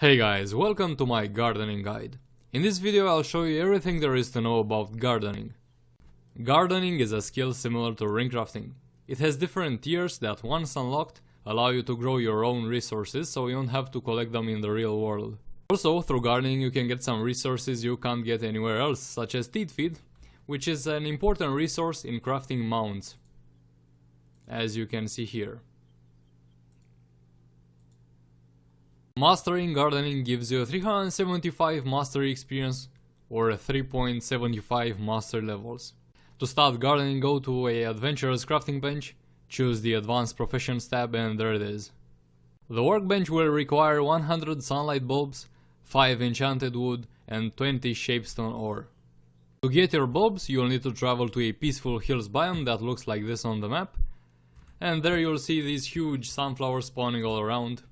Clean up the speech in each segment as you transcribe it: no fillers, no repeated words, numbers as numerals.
Hey guys, welcome to my gardening guide. In this video I'll show you everything there is to know about gardening. Gardening is a skill similar to ring crafting. It has different tiers that, once unlocked, allow you to grow your own resources so you don't have to collect them in the real world. Also, through gardening you can get some resources you can't get anywhere else, such as teat feed, which is an important resource in crafting mounts, as you can see here. Mastering gardening gives you 375 mastery experience or 3.75 master levels. To start gardening, go to a adventurous crafting bench, choose the advanced professions tab, and there it is. The workbench will require 100 sunlight bulbs, 5 enchanted wood, and 20 shapestone ore. To get your bulbs, you'll need to travel to a peaceful hills biome that looks like this on the map, and there you'll see these huge sunflowers spawning all around,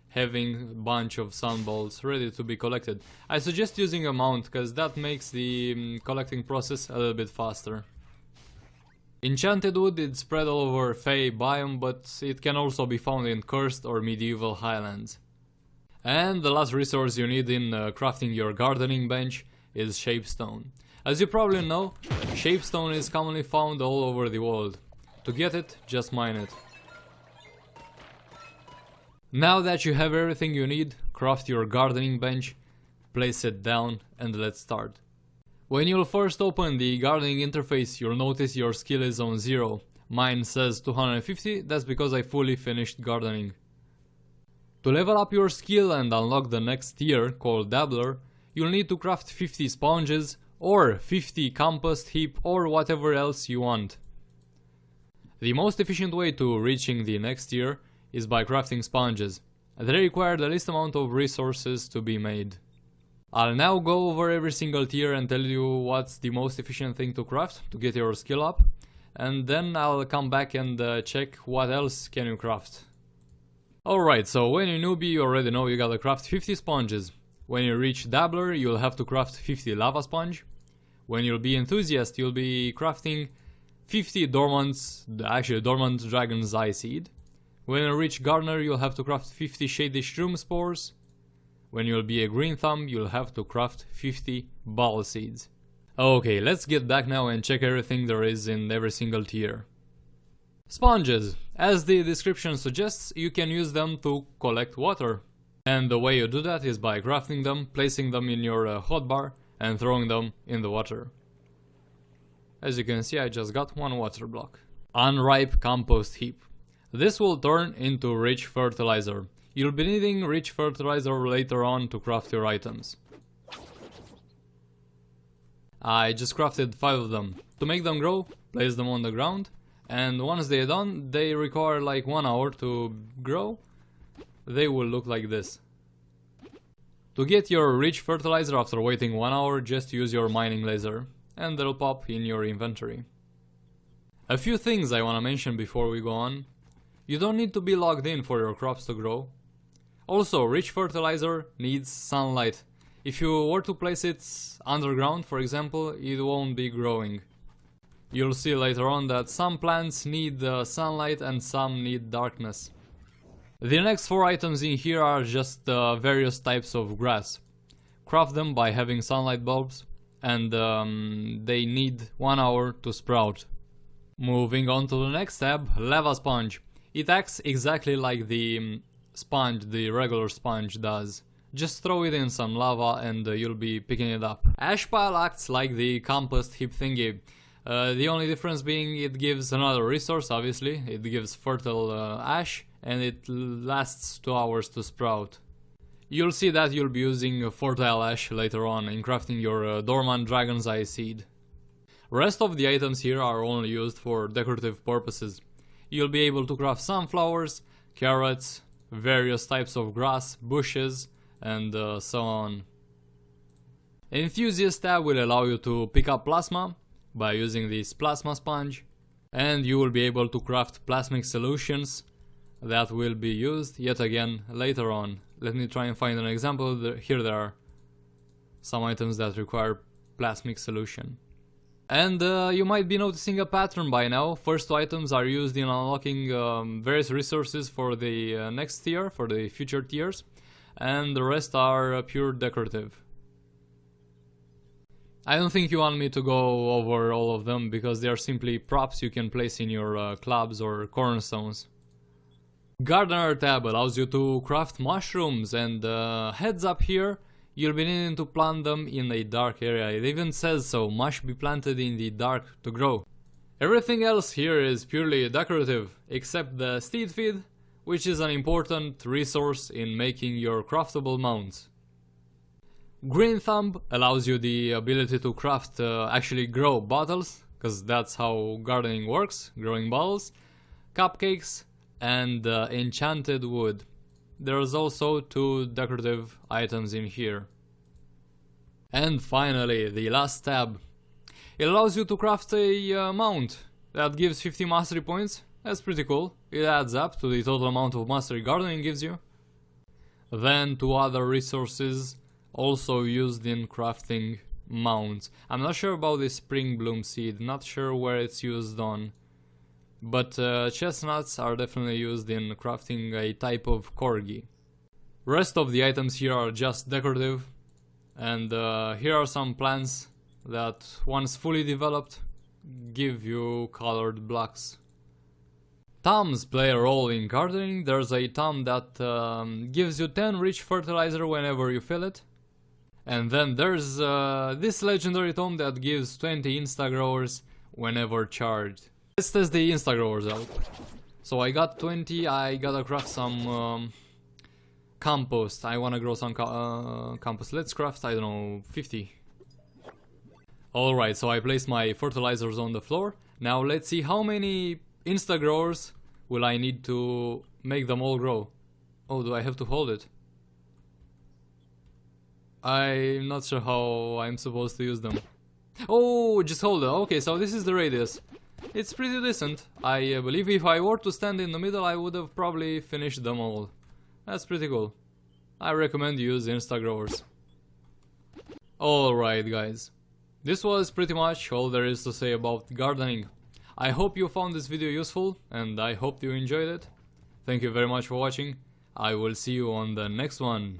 having a bunch of sunballs ready to be collected. I suggest using a mount, cause that makes the collecting process a little bit faster. Enchanted wood is spread all over Fey biome, but it can also be found in cursed or medieval highlands. And the last resource you need in crafting your gardening bench is shapestone. As you probably know, shapestone is commonly found all over the world. To get it, just mine it. Now that you have everything you need, craft your gardening bench, place it down, and let's start. When you'll first open the gardening interface, you'll notice your skill is on 0. Mine says 250, that's because I fully finished gardening. To level up your skill and unlock the next tier, called Dabbler, you'll need to craft 50 sponges, or 50 compost heap, or whatever else you want. The most efficient way to reaching the next tier is by crafting sponges. They require the least amount of resources to be made. I'll now go over every single tier and tell you what's the most efficient thing to craft to get your skill up, and then I'll come back and check what else can you craft. Alright, so when you're newbie you already know you gotta craft 50 sponges. When you reach Dabbler you'll have to craft 50 lava sponge. When you'll be enthusiast you'll be crafting 50 dormant dragon's eye seed. When you reach Gardener, you'll have to craft 50 shady shroom spores. When you'll be a green thumb, you'll have to craft 50 ball seeds. Okay, let's get back now and check everything there is in every single tier. Sponges. As the description suggests, you can use them to collect water. And the way you do that is by crafting them, placing them in your hotbar, and throwing them in the water. As you can see, I just got one water block. Unripe compost heap. This will turn into rich fertilizer. You'll be needing rich fertilizer later on to craft your items. I just crafted 5 of them. To make them grow, place them on the ground, and once they're done, they require like 1 hour to grow. They will look like this. To get your rich fertilizer after waiting 1 hour, just use your mining laser, and they'll pop in your inventory. A few things I wanna mention before we go on. You don't need to be logged in for your crops to grow. Also, rich fertilizer needs sunlight. If you were to place it underground, for example, it won't be growing. You'll see later on that some plants need sunlight and some need darkness. The next 4 items in here are just various types of grass. Craft them by having sunlight bulbs, and they need 1 hour to sprout. Moving on to the next tab, lava sponge. It acts exactly like the sponge, the regular sponge does. Just throw it in some lava and you'll be picking it up. Ash pile acts like the compost heap thingy. The only difference being it gives another resource, obviously. It gives fertile ash and it lasts 2 hours to sprout. You'll see that you'll be using fertile ash later on in crafting your dormant dragon's eye seed. Rest of the items here are only used for decorative purposes. You'll be able to craft sunflowers, carrots, various types of grass, bushes, and so on. Enthusiast tab will allow you to pick up plasma by using this plasma sponge, and you will be able to craft plasmic solutions that will be used yet again later on. Let me try and find an example. Here there are some items that require plasmic solution. And you might be noticing a pattern by now. First 2 items are used in unlocking various resources for the next tier, for the future tiers. and the rest are pure decorative. I don't think you want me to go over all of them because they are simply props you can place in your clubs or cornerstones. Gardener tab allows you to craft mushrooms, and heads up here, you'll be needing to plant them in a dark area. It even says so, must be planted in the dark to grow. Everything else here is purely decorative, except the steed feed, which is an important resource in making your craftable mounts. Green thumb allows you the ability to craft, actually grow bottles, because that's how gardening works, growing bottles, cupcakes, and enchanted wood. There's also 2 decorative items in here. And finally, the last tab. It allows you to craft a mount that gives 50 mastery points. That's pretty cool. It adds up to the total amount of mastery gardening gives you. Then 2 other resources also used in crafting mounts. I'm not sure about the spring bloom seed, not sure where it's used on. But chestnuts are definitely used in crafting a type of corgi. Rest of the items here are just decorative. And here are some plants that, once fully developed, give you colored blocks. Toms play a role in gardening. There's a tom that gives you 10 rich fertilizer whenever you fill it. And then there's this legendary tom that gives 20 insta-growers whenever charged. Let's test the insta-growers out. So I got 20, I gotta craft some compost. I wanna grow some compost. Let's craft, I don't know, 50. Alright, so I placed my fertilizers on the floor. Now let's see how many insta-growers will I need to make them all grow. Oh, do I have to hold it? I'm not sure how I'm supposed to use them. Oh, just hold it. Okay, so this is the radius. It's pretty decent. I believe if I were to stand in the middle, I would have probably finished them all. That's pretty cool. I recommend you use insta-growers. Alright guys, this was pretty much all there is to say about gardening. I hope you found this video useful, and I hope you enjoyed it. Thank you very much for watching. I will see you on the next one.